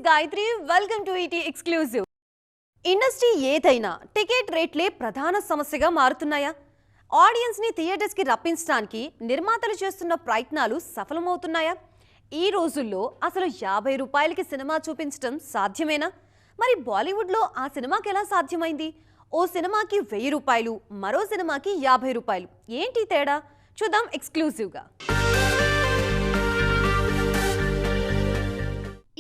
Gayatri. Welcome to ET exclusive. Industry ఏదైనా ticket రేట్లే ప్రధాన సమస్యగా మారుతున్నాయా? ఆడియన్స్ ని థియేటర్స్ కి రప్పించడానికి నిర్మాతలు చేస్తున్న ప్రయత్నాలు సఫలమవుతున్నాయా? ఈ రోజుల్లో అసలు 50 రూపాయలకి సినిమా చూపించడం సాధ్యమేనా? మరి బాలీవుడ్లో ఆ సినిమాకి ఎలా సాధ్యమైంది? ఓ సినిమాకి 1000 రూపాయలు, మరో సినిమాకి 50 రూపాయలు. ఏంటి తేడా? చూద్దాం ఎక్స్క్లూజివ్గా.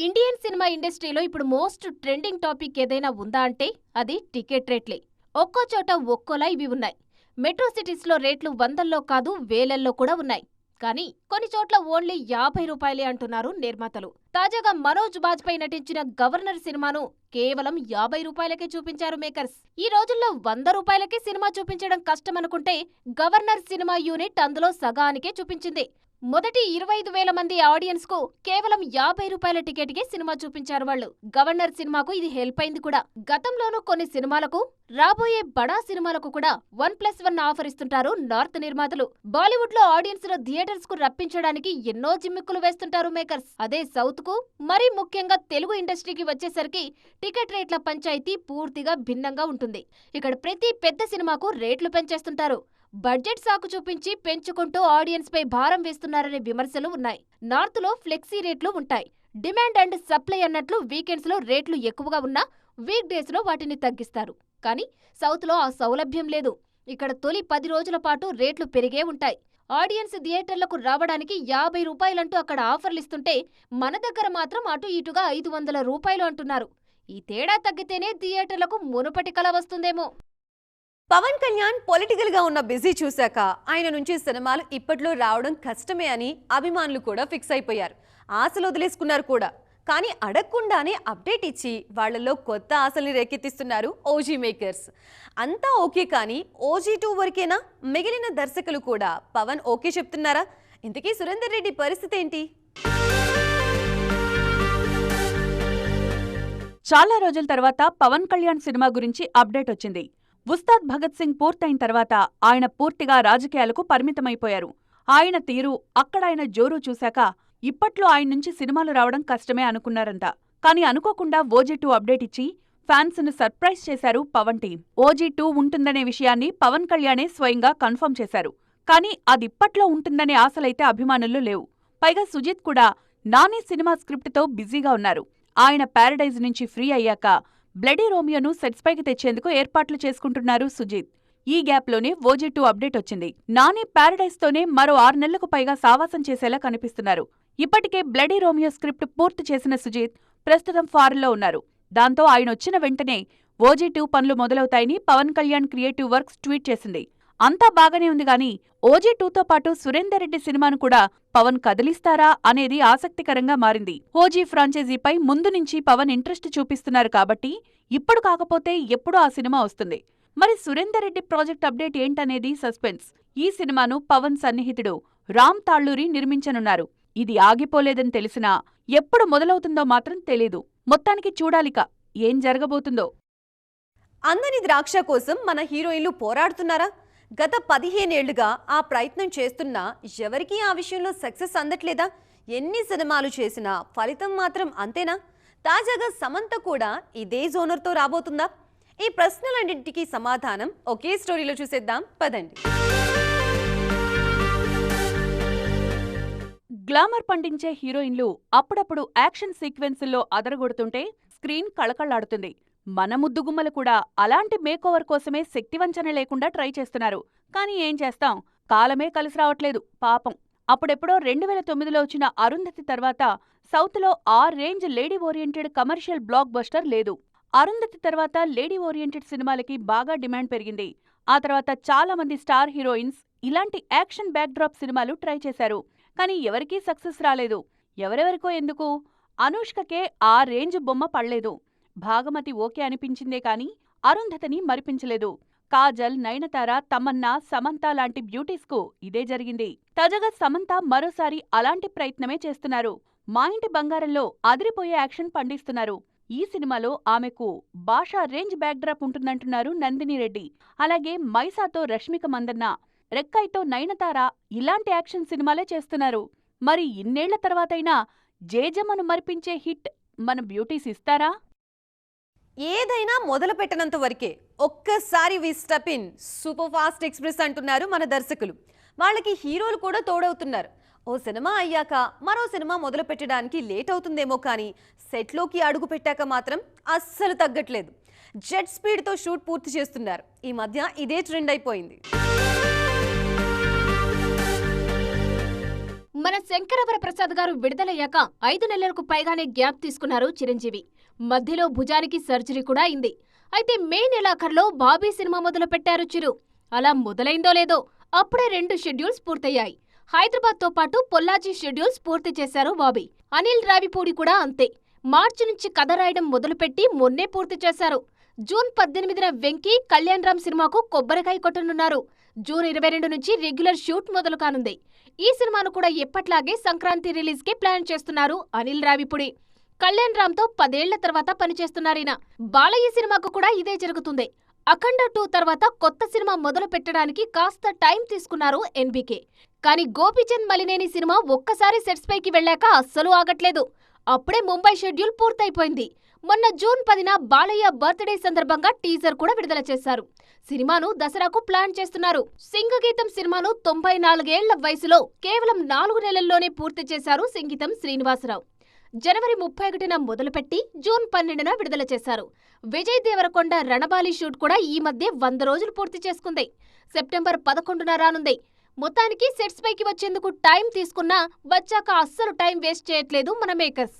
ఇండియన్ సినిమా ఇండస్ట్రీలో ఇప్పుడు మోస్ట్ ట్రెండింగ్ టాపిక్ ఏదైనా ఉందా అంటే అది టికెట్ రేట్లే. ఒక్కో చోట ఒక్కోలా ఇవి ఉన్నాయి. మెట్రో సిటీస్లో రేట్లు వందల్లో కాదు వేలల్లో కూడా ఉన్నాయి. కానీ కొన్ని చోట్ల ఓన్లీ 50 రూపాయలే అంటున్నారు నిర్మాతలు. తాజాగా మనోజ్ బాజ్పేయి నటించిన గవర్నర్ సినిమాను కేవలం 50 రూపాయలకే చూపించారు మేకర్స్. ఈ రోజుల్లో 100 రూపాయలకే సినిమా చూపించడం కష్టమనుకుంటే గవర్నర్ సినిమా యూనిట్ అందులో సగానికే చూపించింది. మొదటి 25,000 మంది ఆడియన్స్ కు కేవలం 50 రూపాయల టికెట్ కి సినిమా చూపించారు వాళ్ళు. గవర్నర్ సినిమాకు ఇది హెల్ప్ అయింది కూడా. గతంలోనూ కొన్ని సినిమాలకు, రాబోయే బడా సినిమాలకు కూడా 1+1 ఆఫర్ ఇస్తుంటారు నార్త్ నిర్మాతలు. బాలీవుడ్ లో ఆడియన్స్ లో థియేటర్స్ కు రప్పించడానికి ఎన్నో జిమ్మిక్కులు వేస్తుంటారు మేకర్స్. అదే సౌత్ కు, మరీ ముఖ్యంగా తెలుగు ఇండస్ట్రీకి వచ్చేసరికి టికెట్ రేట్ల పంచాయతీ పూర్తిగా భిన్నంగా ఉంటుంది. ఇక్కడ ప్రతి పెద్ద సినిమాకు రేట్లు పెంచేస్తుంటారు. బడ్జెట్ సాకు చూపించి పెంచుకుంటూ ఆడియన్స్ పై భారం వేస్తున్నారనే విమర్శలు ఉన్నాయి. నార్త్ లో ఫ్లెక్సీ రేట్లు ఉంటాయి. డిమాండ్ అండ్ సప్లై అన్నట్లు వీకెండ్స్ లో రేట్లు ఎక్కువగా ఉన్నా వీక్ డేస్ లో వాటిని తగ్గిస్తారు. కానీ సౌత్ లో ఆ సౌలభ్యం లేదు. ఇక్కడ తొలి 10 రోజుల పాటు రేట్లు పెరిగే ఉంటాయి. ఆడియన్స్ థియేటర్లకు రావడానికి 50 రూపాయలంటూ అక్కడ ఆఫర్లు ఇస్తుంటే మన దగ్గర మాత్రం అటు ఇటుగా 500 రూపాయలు అంటున్నారు. ఈ తేడా తగ్గితేనే థియేటర్లకు మునుపటి కళ వస్తుందేమో. పవన్ కళ్యాణ్ పొలిటికల్ గా ఉన్న బిజీ చూశాక ఆయన నుంచి సినిమాలు ఇప్పట్లో రావడం కష్టమే అని అభిమానులు కూడా ఫిక్స్ అయిపోయారు. ఆశలు వదిలేసుకున్నారు కూడా. కానీ అడగకుండానే అప్డేట్ ఇచ్చి వాళ్లలో కొత్త ఆశల్ని రేకెత్తిస్తున్నారు ఓజీ మేకర్స్. అంతా ఓకే, కానీ ఓజీ 2 వరకేనా? మిగిలిన దర్శకులు కూడా పవన్ ఓకే చెప్తున్నారా? ఇంతకీ సురేందర్ రెడ్డి పరిస్థితి ఏంటి? చాలా రోజుల తర్వాత పవన్ కళ్యాణ్ సినిమా గురించి అప్డేట్ వచ్చింది. ఉస్తాద్ భగత్ సింగ్ పూర్తయిన తర్వాత ఆయన పూర్తిగా రాజకీయాలకు పరిమితమైపోయారు. ఆయన తీరు, అక్కడాయన జోరు చూశాక ఇప్పట్లో ఆయన నుంచి సినిమాలు రావడం కష్టమే అనుకున్నారంతా. కానీ అనుకోకుండా ఓజీ 2 అప్డేట్ ఇచ్చి ఫ్యాన్స్ ను సర్ప్రైజ్ చేశారు పవన్ టీం. ఓజీ 2 ఉంటుందనే విషయాన్ని పవన్ కళ్యాణే స్వయంగా కన్ఫర్మ్ చేశారు. కానీ అదిప్పట్లో ఉంటుందనే ఆశలైతే అభిమానుల్లో లేవు. పైగా సుజిత్ కూడా నాని సినిమా స్క్రిప్ట్తో బిజీగా ఉన్నారు. ఆయన ప్యారడైజ్ నుంచి ఫ్రీ అయ్యాక బ్లడీ రోమియోను సెట్స్ పైకి తెచ్చేందుకు ఏర్పాట్లు చేసుకుంటున్నారు సుజిత్. ఈ గ్యాప్లోనే ఓజీ 2 అప్డేట్ వచ్చింది. నాని ప్యారడైజ్ తోనే మరో 6 నెలలకు పైగా సావాసం చేసేలా కనిపిస్తున్నారు. ఇప్పటికే బ్లడీ రోమియో స్క్రిప్ట్ పూర్తి చేసిన సుజిత్ ప్రస్తుతం ఫారెన్లో ఉన్నారు. దాంతో ఆయన వచ్చిన వెంటనే ఓజీ 2 పనులు మొదలవుతాయని Pawan Kalyan Creative Works tweet చేసింది. అంతా బాగానే ఉంది గానీ ఓజీ 2తో పాటు సురేందర్ రెడ్డి సినిమాను కూడా పవన్ కదిలిస్తారా అనేది ఆసక్తికరంగా మారింది. ఓజీ ఫ్రాంచైజీపై ముందు నుంచి పవన్ ఇంట్రెస్ట్ చూపిస్తున్నారు కాబట్టి ఇప్పుడు కాకపోతే ఎప్పుడూ ఆ సినిమా వస్తుంది. మరి సురేందర్ రెడ్డి ప్రాజెక్ట్ అప్డేట్ ఏంటనేది సస్పెన్స్. ఈ సినిమాను పవన్ సన్నిహితుడు రామ్ తాళ్లూరి నిర్మించనున్నారు. ఇది ఆగిపోలేదని తెలిసినా ఎప్పుడు మొదలవుతుందో మాత్రం తెలీదు. మొత్తానికి చూడాలిక ఏం జరగబోతుందో. అందని ద్రాక్ష కోసం మన హీరోయిన్లు పోరాడుతున్నారా? గత 15 ఏళ్లుగా ఆ ప్రయత్నం చేస్తున్నా ఎవరికీ ఆ విషయంలో సక్సెస్ అందట్లేదా? ఎన్ని సినిమాలు చేసినా ఫలితం మాత్రం అంతేనా? తాజాగా సమంత కూడా ఇదే జోనర్తో రాబోతుందా? ఈ ప్రశ్నలన్నింటికీ సమాధానం ఒకే స్టోరీలో చూసేద్దాం పదండి. గ్లామర్ పండించే హీరోయిన్లు అప్పుడప్పుడు యాక్షన్ సీక్వెన్సుల్లో అదరగొడుతుంటే స్క్రీన్ కళకళ్లాడుతుంది. మన ముద్దుగుమ్మలు కూడా అలాంటి మేకోవర్ కోసమే శక్తివంచన లేకుండా ట్రై చేస్తున్నారు. కానీ ఏం చేస్తాం, కాలమే కలిసి రావట్లేదు పాపం. అప్పుడెప్పుడో 2009లో వచ్చిన అరుంధతి తర్వాత సౌత్లో ఆ range lady oriented commercial block buster లేదు. అరుంధతి తర్వాత లేడీ ఓరియంటెడ్ సినిమాలకి బాగా డిమాండ్ పెరిగింది. ఆ తర్వాత చాలా మంది స్టార్ హీరోయిన్స్ ఇలాంటి యాక్షన్ బ్యాక్డ్రాప్ సినిమాలు ట్రై చేశారు. కానీ ఎవరికీ సక్సెస్ రాలేదు. ఎవరెవరికో ఎందుకు, అనుష్కకే ఆ రేంజ్ బొమ్మ పడలేదు. భాగమతి ఓకే అనిపించిందే కాని అరుంధతిని మరిపించలేదు. కాజల్, నయనతార, తమన్నా, సమంత లాంటి బ్యూటీస్కు ఇదే జరిగింది. తాజాగా సమంత మరోసారి అలాంటి ప్రయత్నమే చేస్తున్నారు. మా ఇంటి బంగారంలో అదిరిపోయే యాక్షన్ పండిస్తున్నారు. ఈ సినిమాలో ఆమెకు భాషా రేంజ్ బ్యాక్డ్రాప్ ఉంటుందంటున్నారు నందిని రెడ్డి. అలాగే మైసాతో రష్మిక మందన్న, రెక్కైతో నయనతార ఇలాంటి యాక్షన్ సినిమాలే చేస్తున్నారు. మరి ఇన్నేళ్ల తర్వాతైనా జేజమ్మను మరిపించే హిట్ మన బ్యూటీస్ ఇస్తారా? ఏదైనా మొదలు పెట్టనంత వరకే. ఒక్కసారి we step in super fast express అంటున్నారు మన దర్శకులు. వాళ్ళకి హీరోలు కూడా తోడవుతున్నారు. ఓ సినిమా అయ్యాక మరో సినిమా మొదలు పెట్టడానికి లేట్ అవుతుందేమో కానీ సెట్లోకి అడుగు పెట్టాక మాత్రం అస్సలు తగ్గట్లేదు. జెట్ స్పీడ్తో షూట్ పూర్తి చేస్తున్నారు. ఈ మధ్య ఇదే ట్రెండ్ అయిపోయింది. మన శంకరవర ప్రసాద్ గారు విడుదలయ్యాక 5 నెలలకు పైగానే గ్యాప్ తీసుకున్నారు చిరంజీవి. మధ్యలో భుజానికి సర్జరీ కూడా అయింది. అయితే మే నెలాఖరులో బాబీ సినిమా మొదలు పెట్టారు చిరు. అలా మొదలైందో లేదో అప్పుడే 2 షెడ్యూల్స్ పూర్తయ్యాయి. హైదరాబాద్తో పాటు పొల్లాచి షెడ్యూల్స్ పూర్తి చేశారు బాబీ. అనిల్ రావిపూడి కూడా అంతే. మార్చి నుంచి కథ రాయడం మొదలుపెట్టి మొన్నే పూర్తి చేశారు. జూన్ 18న వెంకీ కళ్యాణ్ రామ్ సినిమాకు కొబ్బరికాయ కొట్టనున్నారు. జూన్ 22 నుంచి రెగ్యులర్ షూట్ మొదలు కానుంది. ఈ సినిమాను కూడా ఎప్పట్లాగే సంక్రాంతి రిలీజ్ కి ప్లాన్ చేస్తున్నారు అనిల్ రావిపూడి. కళ్యాణ్ రామ్ తో 10 ఏళ్ల తర్వాత పనిచేస్తున్నారీన. బాలయ్య సినిమాకు కూడా ఇదే జరుగుతుంది. అఖండ 2 తర్వాత కొత్త సినిమా మొదలు పెట్టడానికి కాస్త టైం తీసుకున్నారు ఎన్బీకే. కానీ గోపీచంద్ మలినేని సినిమా ఒక్కసారి సెట్స్ పైకి వెళ్లాక అస్సలు ఆగట్లేదు. అప్పుడే ముంబై షెడ్యూల్ పూర్తయిపోయింది. మొన్న జూన్ 10న బాలయ్య బర్త్డే సందర్భంగా టీజర్ కూడా విడుదల చేశారు. సినిమాను దసరాకు ప్లాన్ చేస్తున్నారు. సింగగీతం సినిమాను 94 ఏళ్ల వయసులో కేవలం 4 నెలల్లోనే పూర్తి చేశారు సింగీతం శ్రీనివాసరావు. జనవరి 31న మొదలుపెట్టి జూన్ 12న విడుదల చేశారు. విజయ్ దేవరకొండ రణబాలి షూట్ కూడా ఈ మధ్య 100 రోజులు పూర్తి చేసుకుంది. సెప్టెంబర్ 11న రానుంది. మొత్తానికి సెట్స్ పైకి వచ్చేందుకు టైం తీసుకున్నా వచ్చాక అస్సలు టైం వేస్ట్ చేయట్లేదు మన మేకర్స్.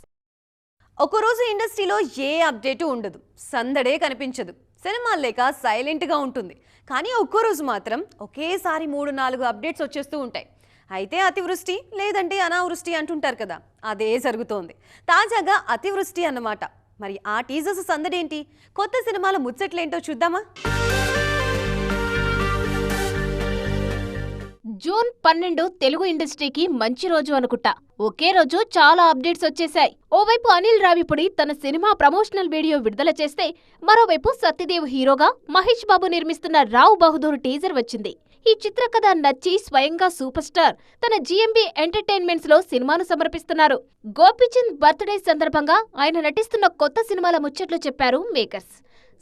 ఒకరోజు ఇండస్ట్రీలో ఏ అప్డేటు ఉండదు, సందడే కనిపించదు. సినిమాలు లేక సైలెంట్గా ఉంటుంది. కానీ ఒక్కో రోజు మాత్రం ఒకేసారి 3-4 అప్డేట్స్ వచ్చేస్తూ ఉంటాయి. అయితే అతివృష్టి లేదంటే అనావృష్టి అంటుంటారు కదా, అదే జరుగుతోంది. తాజాగా అతివృష్టి అన్నమాట. మరి ఆ టీజర్స్ సందడేంటి, కొత్త సినిమాల ముచ్చట్లేంటో చూద్దామా? జూన్ 12 తెలుగు ఇండస్ట్రీకి మంచి రోజు అనుకుంటా. ఒకే రోజు చాలా అప్డేట్స్ వచ్చేశాయి. ఓవైపు అనిల్ రావిపూడి తన సినిమా ప్రమోషనల్ వీడియో విడుదల చేస్తే, మరోవైపు సత్యదేవ్ హీరోగా మహేష్ బాబు నిర్మిస్తున్న రావ్ బహదూర్ టీజర్ వచ్చింది. ఈ చిత్రకథ నచ్చి స్వయంగా సూపర్ స్టార్ తన జీఎంబీ ఎంటర్టైన్మెంట్స్ లో సినిమాను సమర్పిస్తున్నారు. గోపీచంద్ బర్త్డే సందర్భంగా ఆయన నటిస్తున్న కొత్త సినిమాల ముచ్చట్లు చెప్పారు మేకర్స్.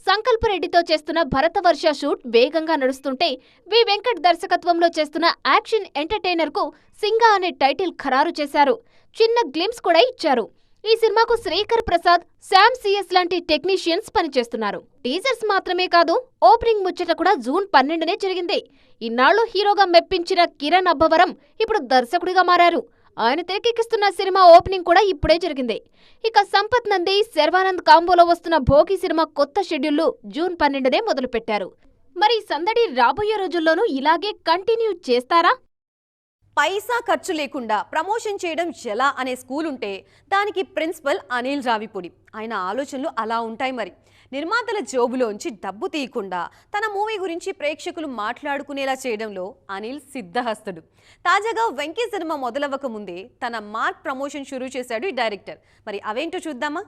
సంకల్పరెడ్డితో చేస్తున్న భరతవర్ష షూట్ వేగంగా నడుస్తుంటే, వి వెంకట్ దర్శకత్వంలో చేస్తున్న యాక్షన్ ఎంటర్టైనర్ కు సింగా అనే టైటిల్ ఖరారు చేశారు. చిన్న గ్లిమ్స్ కూడా ఇచ్చారు. ఈ సినిమాకు శ్రీకర్ ప్రసాద్, శామ్ సిఎస్ లాంటి టెక్నీషియన్స్ పనిచేస్తున్నారు. టీజర్స్ మాత్రమే కాదు, ఓపెనింగ్ ముచ్చట కూడా జూన్ 12నే జరిగింది. ఇన్నాళ్లు హీరోగా మెప్పించిన కిరణ్ అబ్బవరం ఇప్పుడు దర్శకుడిగా మారారు. ఆయన తెరకెక్కిస్తున్న సినిమా ఓపెనింగ్ కూడా ఇప్పుడే జరిగింది. ఇక సంపత్ నంది, శర్వానంద్ కాంబోలో వస్తున్న భోగి సినిమా కొత్త షెడ్యూల్లు జూన్ 12నే మొదలుపెట్టారు. మరి సందడి రాబోయే రోజుల్లోనూ ఇలాగే కంటిన్యూ చేస్తారా? పైసా ఖర్చు లేకుండా ప్రమోషన్ చేయడం ఎలా అనే స్కూల్ ఉంటే దానికి ప్రిన్సిపల్ అనిల్ రావిపూడి. ఆయన ఆలోచనలు అలా ఉంటాయి. మరి నిర్మాతల జోబులోంచి డబ్బు తీయకుండా తన మూవీ గురించి ప్రేక్షకులు మాట్లాడుకునేలా చేయడంలో అనిల్ సిద్ధహస్తుడు. తాజాగా వెంకీ సినిమా మొదలవ్వక ముందే తన మార్క్ ప్రమోషన్ షురూ చేశాడు ఈ డైరెక్టర్. మరి అవేంటో చూద్దామా?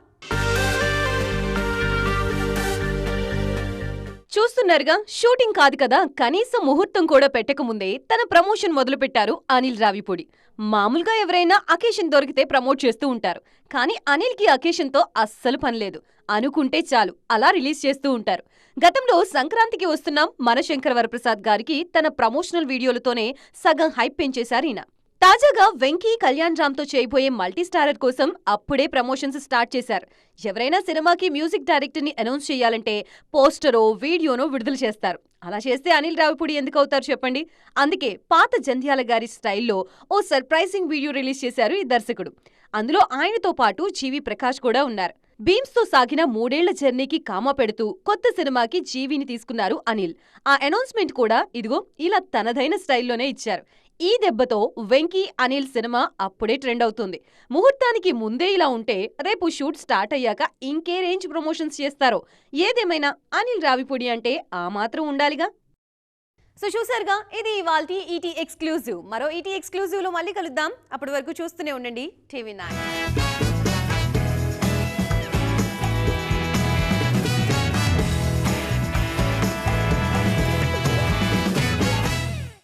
చూస్తున్నారుగా, షూటింగ్ కాదు కదా, కనీసం ముహూర్తం కూడా పెట్టకముందే తన ప్రమోషన్ మొదలుపెట్టారు అనిల్ రావిపూడి. మామూలుగా ఎవరైనా అకేషన్ దొరికితే ప్రమోట్ చేస్తూ ఉంటారు. కానీ అనిల్కి అకేషన్తో అస్సలు పనిలేదు. అనుకుంటే చాలు అలా రిలీజ్ చేస్తూ ఉంటారు. గతంలో సంక్రాంతికి వస్తున్నాం మన శంకరవరప్రసాద్ గారికి తన ప్రమోషనల్ వీడియోలతోనే సగం హైప్ పెంచేశారు ఈయన. తాజాగా వెంకీ కళ్యాణ్ రామ్తో చేయబోయే మల్టీస్టారర్ కోసం అప్పుడే ప్రమోషన్స్ స్టార్ట్ చేశారు. ఎవరైనా సినిమాకి మ్యూజిక్ డైరెక్టర్ని అనౌన్స్ చేయాలంటే పోస్టరో వీడియోనో విడుదల చేస్తారు. అలా చేస్తే అనిల్ రావిపూడి ఎందుకు అవుతారు చెప్పండి. అందుకే పాత జంధ్యాల గారి స్టైల్లో ఓ సర్ప్రైజింగ్ వీడియో రిలీజ్ చేశారు ఈ దర్శకుడు. అందులో ఆయనతో పాటు జీవి ప్రకాష్ కూడా ఉన్నారు. బీమ్స్తో సాగిన 3 ఏళ్ల జర్నీకి కామా పెడుతూ కొత్త సినిమాకి జీవిని తీసుకున్నారు అనిల్. ఆ అనౌన్స్మెంట్ కూడా ఇదిగో ఇలా తనదైన స్టైల్లోనే ఇచ్చారు. ఈ దెబ్బతో వెంకీ అనిల్ సినిమా అప్పుడే ట్రెండ్ అవుతుంది. ముహూర్తానికి ముందే ఇలా ఉంటే రేపు షూట్ స్టార్ట్ అయ్యాక ఇంకే రేంజ్ ప్రమోషన్స్ చేస్తారో. ఏదేమైనా అనిల్ రావిపూడి అంటే ఆ మాత్రం ఉండాలిగా. సో చూసారుగా, ఇది ఇవాల్టి ఈటీ ఎక్స్క్లూజివ్. మరో ఈటీ ఎక్స్క్లూజివ్ లో మళ్ళీ కలుద్దాం. అప్పటి వరకు చూస్తూనే ఉండండి TV9.